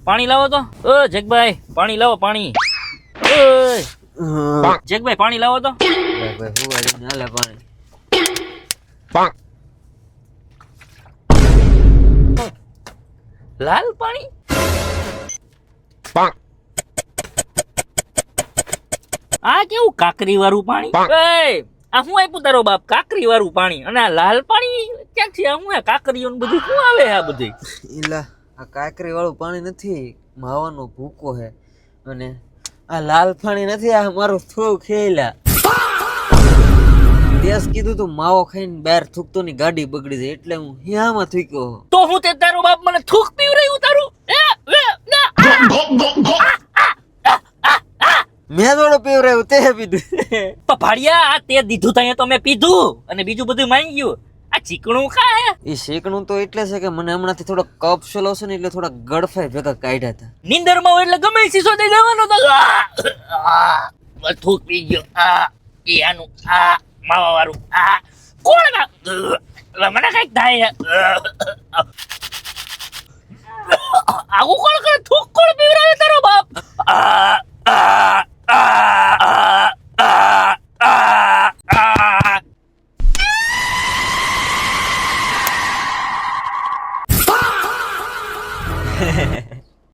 પાણી લાવો તો. જગભાઈ પાણી લાવો પાણી. ઓય જગભાઈ પાણી લાવો તો. ભાઈ હું આજે નાલે પાણી. લાલ પાણી. આ કેવું કાકરી વાળું પાણી? એ આ હું આપ્યું તારો બાપ? કાકરી વાળું પાણી અને આ લાલ પાણી ક્યાંથી? આ હું કાકરીઓ ને બધું શું આવે આ બધું? ઈલા આ કાકરી વાળું પાણી નથી, માવાનો ભૂકો હે. અને આ લાલ પાણી નથી, આ મારું થૂક ખેલા. દેશ કીધું તું માવો ખાઈને બહાર થૂકતો ની ગાડી બગડી જાય એટલે હું હિયામાં થૂક્યો. તો હું તે તારો બાપ મને થૂક પીવ રહ્યું તારું? મેં થોડો પીવરાયું તે પીધું. ભાડિયા આ તે દીધું ત્યાં તો મેં પીધું અને બીજું બધું માંગી ગયું. આ ચીકણું ખા હે. એ શેકણું તો એટલે છે કે મને હમણાંથી થોડો કફ સોલો છે ને એટલે થોડા ગળફાઈ ભેગા કાઢ્યા હતા. નીંદરમાં હોય એટલે ગમે સીસો દઈ દેવાનો તો. થૂક પી ગયો. એ આનું માવા વાળું. કોણ મને કઈક થાય. આવું કોણ કરે? થૂક કોણ પીવે?